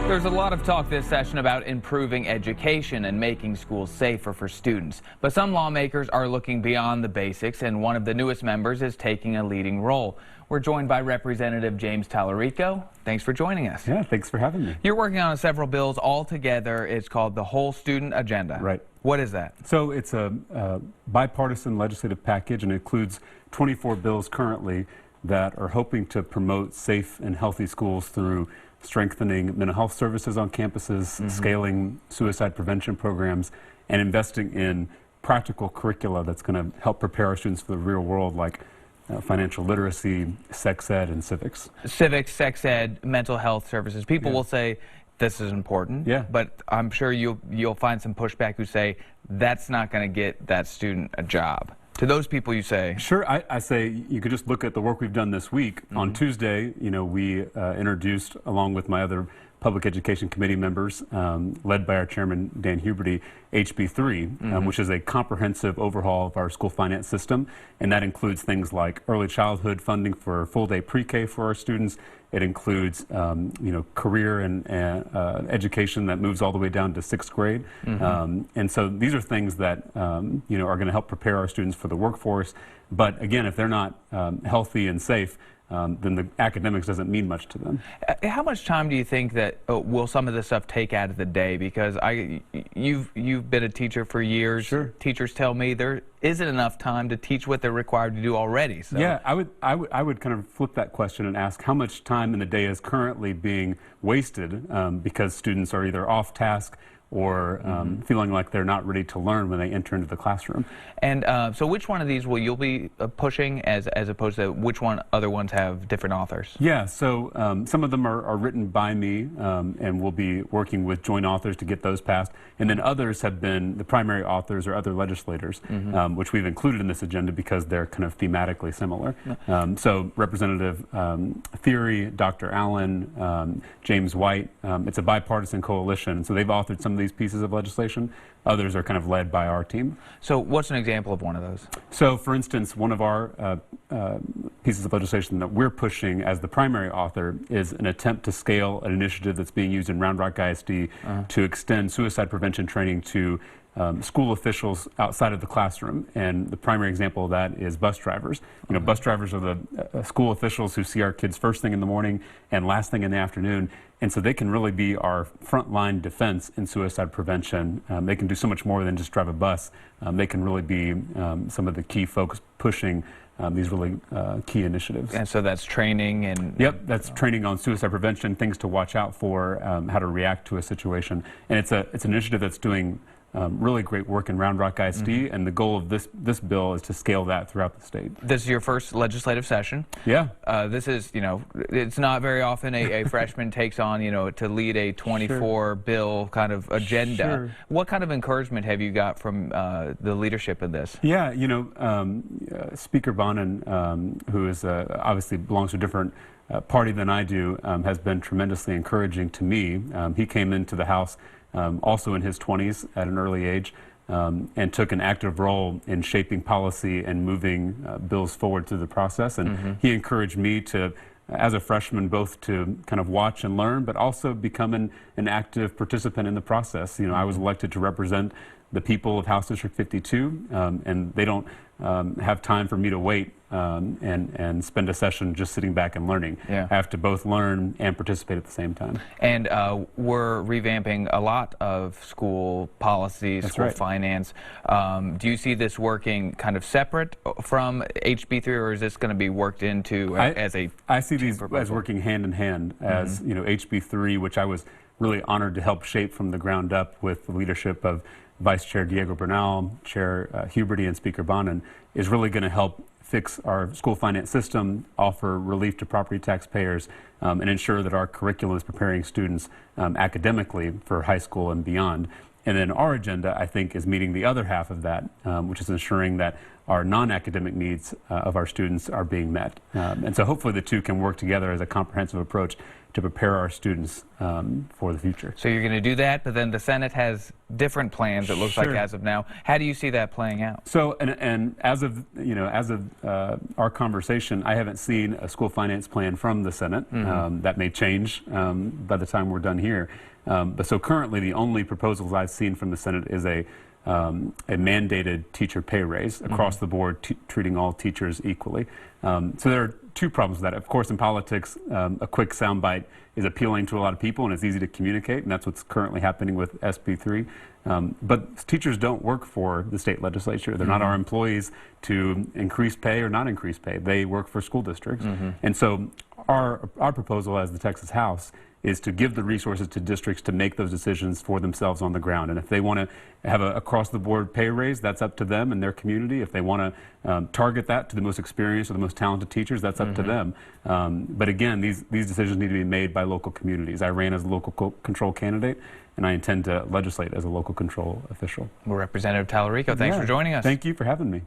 There's a lot of talk this session about improving education and making schools safer for students. But some lawmakers are looking beyond the basics, and one of the newest members is taking a leading role. We're joined by Representative James Tallarico. Thanks for joining us. Yeah, thanks for having me. You're working on several bills all together. It's called the Whole Student Agenda. Right. What is that? So it's a bipartisan legislative package, and it includes 24 bills currently that are hoping to promote safe and healthy schools through strengthening mental health services on campuses, scaling suicide prevention programs, and investing in practical curricula that's going to help prepare our students for the real world, like financial literacy, sex ed, and civics. Civics, sex ed, mental health services. People will say this is important, but I'm sure you'll find some pushback who say that's not going to get that student a job. To those people you say? Sure, I say you could just look at the work we've done this week. On Tuesday, we introduced, along with my other Public Education Committee members, led by our chairman, Dan Huberty, HB 3, which is a comprehensive overhaul of our school finance system. And that includes things like early childhood funding for full-day pre-K for our students. It includes, career and education that moves all the way down to 6th grade. And so these are things that, are going to help prepare our students for the workforce. But again, if they're not healthy and safe, then the academics doesn't mean much to them. How much time do you think that will some of this stuff take out of the day? Because you've been a teacher for years. Sure. Teachers tell me there isn't enough time to teach what they're required to do already. So. Yeah, I would kind of flip that question and ask how much time in the day is currently being wasted because students are either off task or feeling like they're not ready to learn when they enter into the classroom. And so which one of these will you be pushing as opposed to which other ones have different authors? Yeah, so some of them are written by me and we'll be working with joint authors to get those passed. And then others have been the primary authors or other legislators, which we've included in this agenda because they're kind of thematically similar. So Representative Theory, Dr. Allen, James White, it's a bipartisan coalition. So they've authored some of these pieces of legislation. Others are kind of led by our team. So what's an example of one of those? So for instance, one of our pieces of legislation that we're pushing as the primary author is an attempt to scale an initiative that's being used in Round Rock ISD to extend suicide prevention training to school officials outside of the classroom. And the primary example of that is bus drivers. Bus drivers are the school officials who see our kids first thing in the morning and last thing in the afternoon. And so they can really be our frontline defense in suicide prevention. They can do so much more than just drive a bus. They can really be some of the key folks pushing these really key initiatives. And so that's training and... Yep, that's training on suicide prevention, things to watch out for, how to react to a situation. And it's an initiative that's doing really great work in Round Rock ISD, and the goal of this bill is to scale that throughout the state. This is your first legislative session. Yeah. This is, it's not very often a freshman takes on, to lead a 24 bill kind of agenda. Sure. What kind of encouragement have you got from the leadership in this? Yeah, Speaker Bonin, who is obviously belongs to a different party than I do, has been tremendously encouraging to me. He came into the House also in his 20s at an early age, and took an active role in shaping policy and moving bills forward through the process. And he encouraged me to, as a freshman, both to kind of watch and learn, but also become an active participant in the process. I was elected to represent the people of House District 52, and they don't have time for me to wait and spend a session just sitting back and learning. I have to both learn and participate at the same time. And we're revamping a lot of school policies, school finance. Do you see this working kind of separate from HB 3, or is this going to be worked into as a I see these as working hand in hand, as HB 3, which I was really honored to help shape from the ground up with the leadership of Vice Chair Diego Bernal, Chair Huberty, and Speaker Bonin, is really going to help fix our school finance system, offer relief to property taxpayers, and ensure that our curriculum is preparing students academically for high school and beyond. And then our agenda, I think, is meeting the other half of that, which is ensuring that our non-academic needs of our students are being met. And so hopefully the two can work together as a comprehensive approach to prepare our students for the future. So you're going to do that, but then the Senate has different plans, it looks like, as of now. How do you see that playing out? So, and as of our conversation, I haven't seen a school finance plan from the Senate. That may change by the time we're done here. But so currently, the only proposals I've seen from the Senate is a mandated teacher pay raise across the board, treating all teachers equally. So there are two problems with that. Of course, in politics, a quick soundbite is appealing to a lot of people, and it's easy to communicate, and that's what's currently happening with SB 3. But teachers don't work for the state legislature. They're not our employees to increase pay or not increase pay. They work for school districts. And so our proposal as the Texas House is to give the resources to districts to make those decisions for themselves on the ground. And if they want to have an across-the-board pay raise, that's up to them and their community. If they want to target that to the most experienced or the most talented teachers, that's up to them. But again, these decisions need to be made by local communities. I ran as a local control candidate, and I intend to legislate as a local control official. Well, Representative Tallarico, thanks for joining us. Thank you for having me.